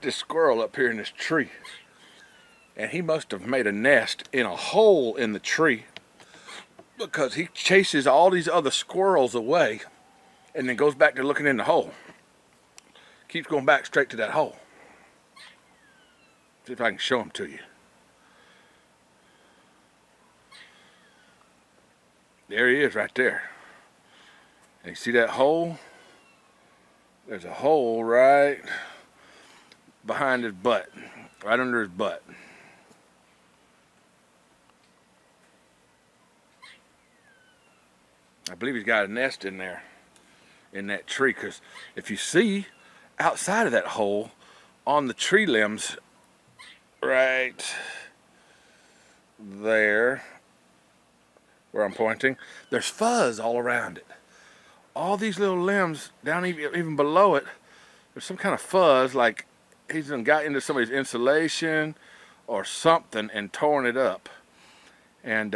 this squirrel up here in this tree, and he must have made a nest in a hole in the tree, because he chases all these other squirrels away and then goes back to looking in the hole. Keeps going back straight to that hole. See if I can show him to you. There he is right there. And you see that hole? There's a hole right behind his butt, right under his butt. I believe he's got a nest in there, in that tree, because if you see outside of that hole on the tree limbs right there where I'm pointing, there's fuzz all around it. All these little limbs down even below it, there's some kind of fuzz, like he's done got into somebody's insulation or something and torn it up, and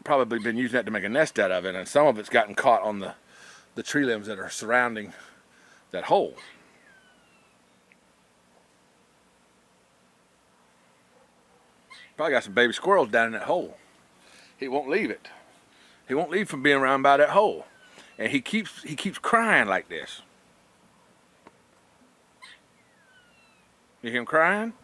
probably been using that to make a nest out of it, and some of it's gotten caught on the tree limbs that are surrounding that hole. Probably got some baby squirrels down in that hole. He won't leave it. He won't leave from being around by that hole. And he keeps crying like this. You hear him crying?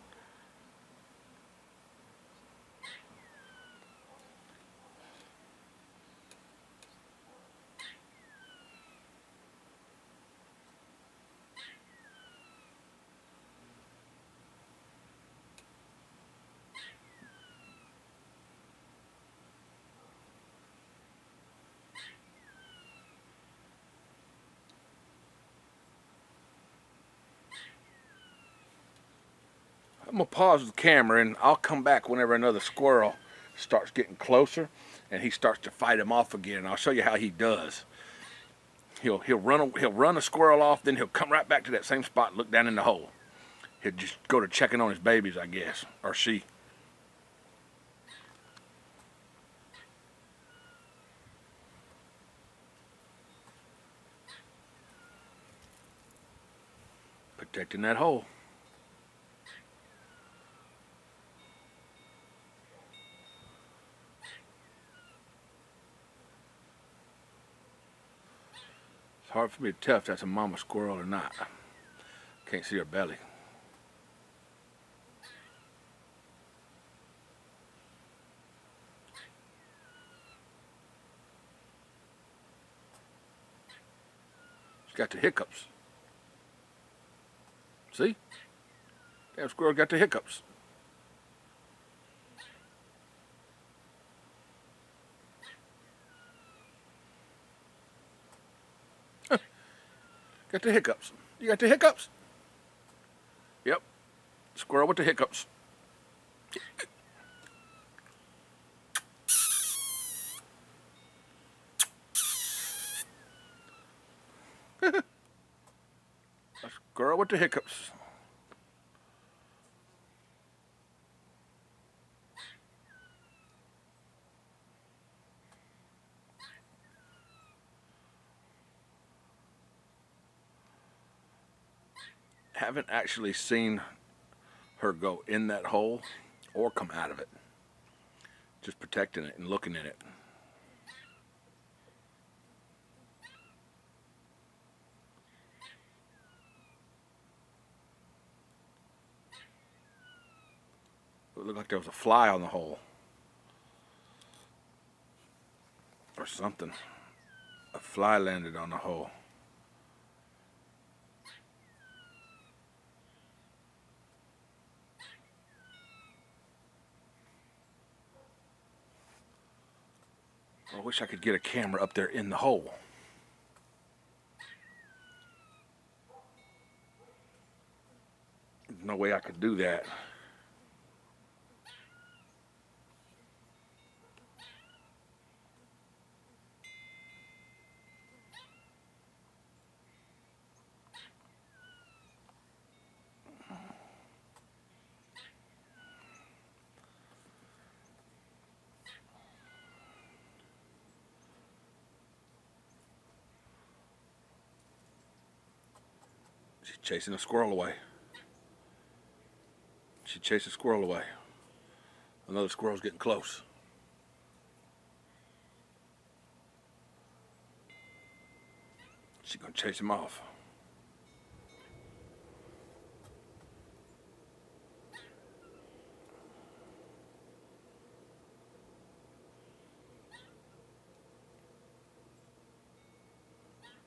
I'm gonna pause the camera and I'll come back whenever another squirrel starts getting closer and he starts to fight him off again. I'll show you how he does. He'll run a squirrel off, then he'll come right back to that same spot and look down in the hole. He'll just go to checking on his babies, I guess, or she. Protecting that hole. It's hard for me to tell if that's a mama squirrel or not. Can't see her belly. She's got the hiccups. See? Damn squirrel got the hiccups. Got the hiccups. You got the hiccups? Yep. Squirrel with the hiccups. A squirrel with the hiccups. Haven't actually seen her go in that hole or come out of it. Just protecting it and looking in it. It looked like there was a fly on the hole. Or something. A fly landed on the hole. I wish I could get a camera up there in the hole. There's no way I could do that. She's chasing a squirrel away. She chased a squirrel away. Another squirrel's getting close. She's gonna chase him off.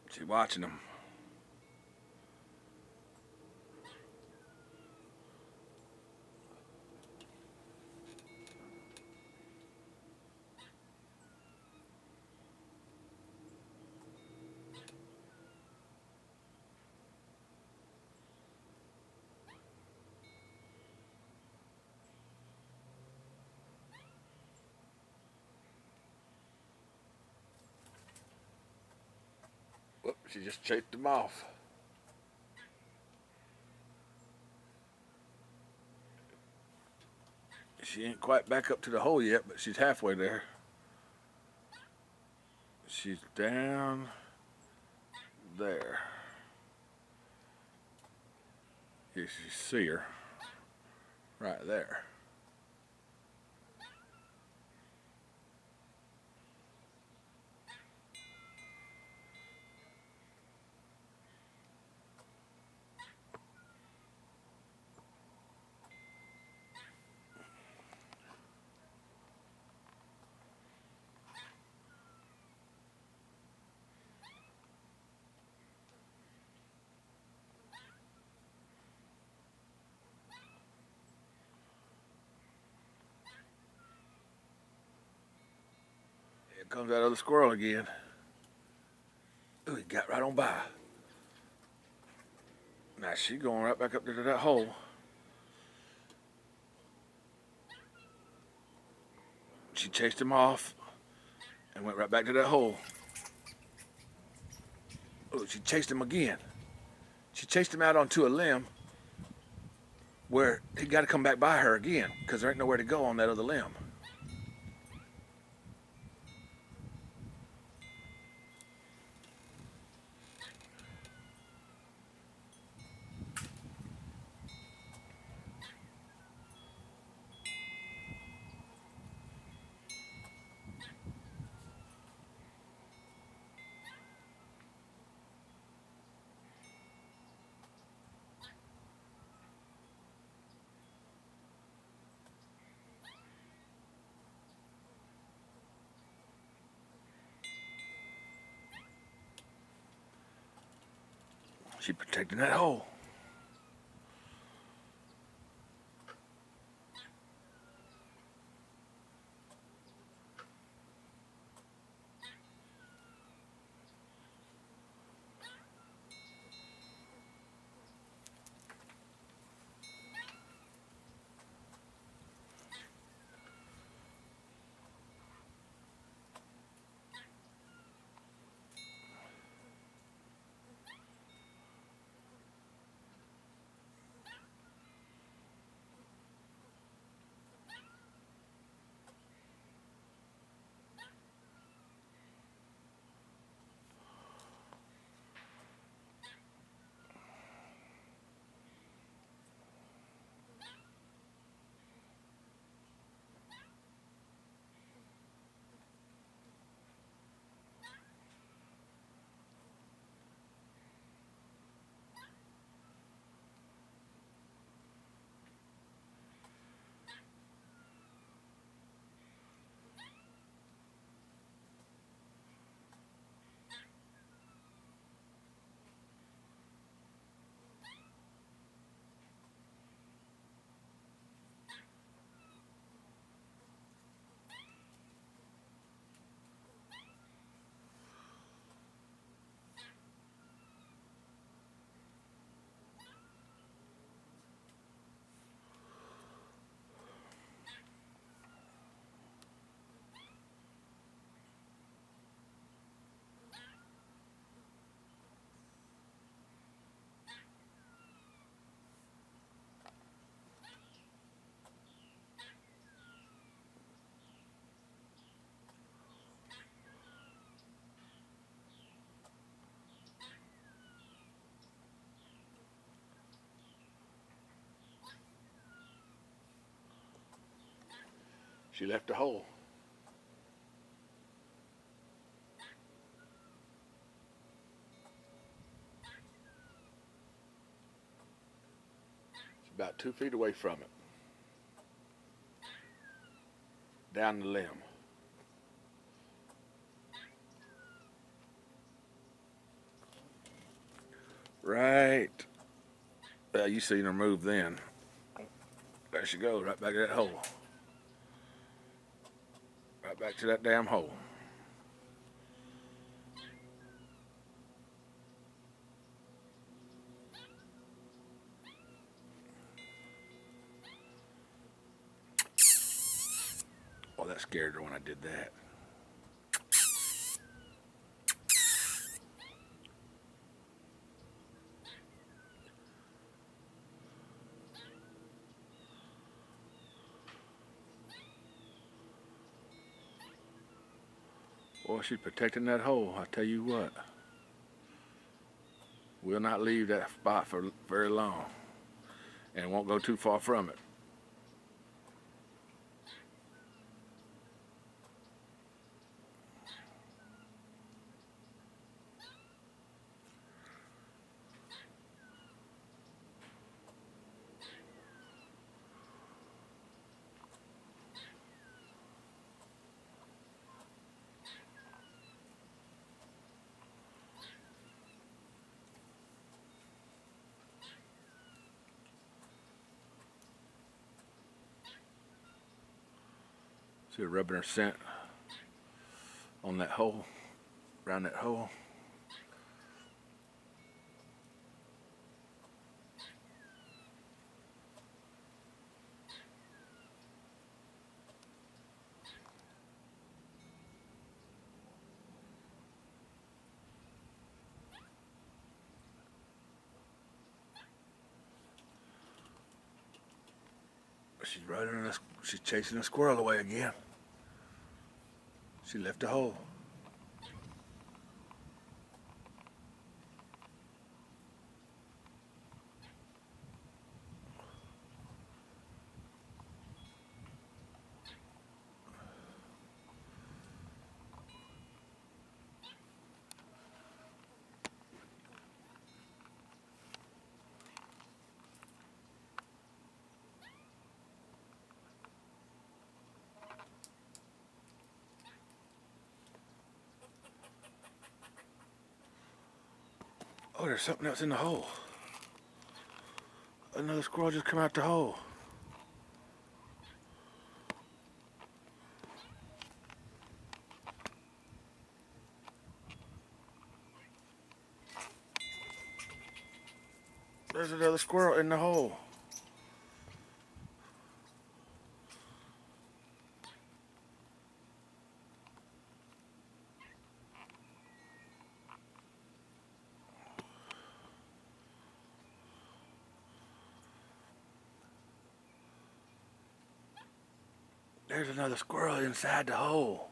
She's watching him. Whoop, she just chased him off. She ain't quite back up to the hole yet, but she's halfway there. She's down there. You see her right there. Here comes that other squirrel again. Ooh, he got right on by. Now she's going right back up to that hole. She chased him off and went right back to that hole. Oh, she chased him again. She chased him out onto a limb where he got to come back by her again because there ain't nowhere to go on that other limb. She protecting that hole. She left a hole. She's about 2 feet away from it. Down the limb. Right. Well, you seen her move then. There she goes, right back to that hole. Right back to that damn hole. Oh, that scared her when I did that. Boy, she's protecting that hole, I tell you what. Will not leave that spot for very long. And won't go too far from it. See her rubbing her scent on that hole, around that hole. She's chasing a squirrel away again. She left a hole. Oh, there's something else in the hole. Another squirrel just come out the hole. There's another squirrel in the hole. There's another squirrel inside the hole.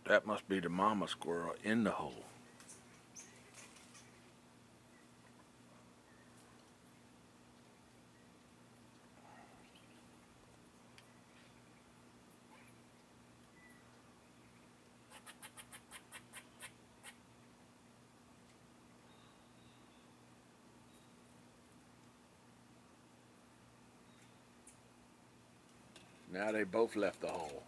That must be the mama squirrel in the hole. Now they both left the hole.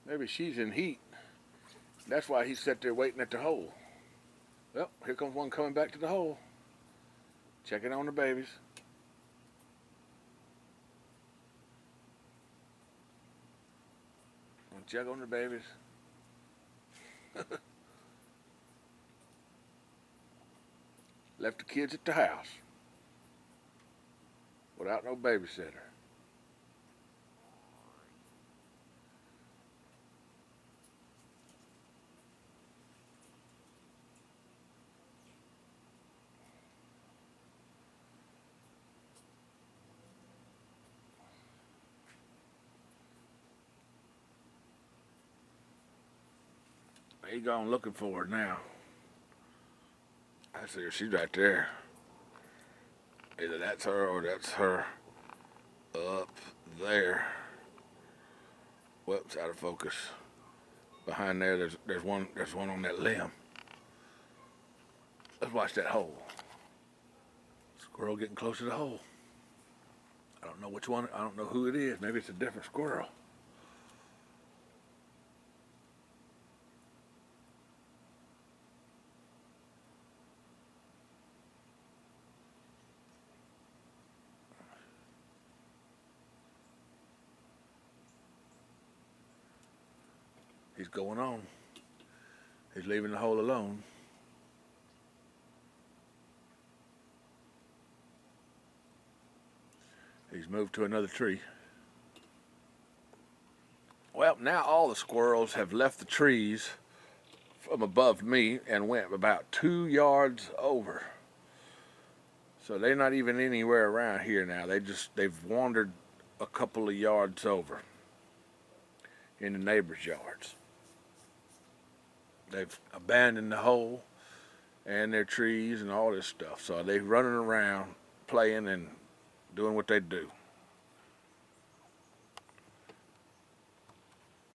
Maybe she's in heat. That's why he sat there waiting at the hole. Well, here comes one coming back to the hole. Checking on the babies. Check on the babies. Left the kids at the house without no babysitter. He gone looking for her now. I see her. She's right there. Either that's her or that's her up there. Whoops, out of focus. Behind there, there's one on that limb. Let's watch that hole. Squirrel getting close to the hole. I don't know which one. I don't know who it is. Maybe it's a different squirrel. He's going on. He's leaving the hole alone. He's moved to another tree. Well, now all the squirrels have left the trees from above me and went about 2 yards over. So they're not even anywhere around here now. They've wandered a couple of yards over in the neighbors' yards. They've abandoned the hole and their trees and all this stuff. So they're running around, playing and doing what they do.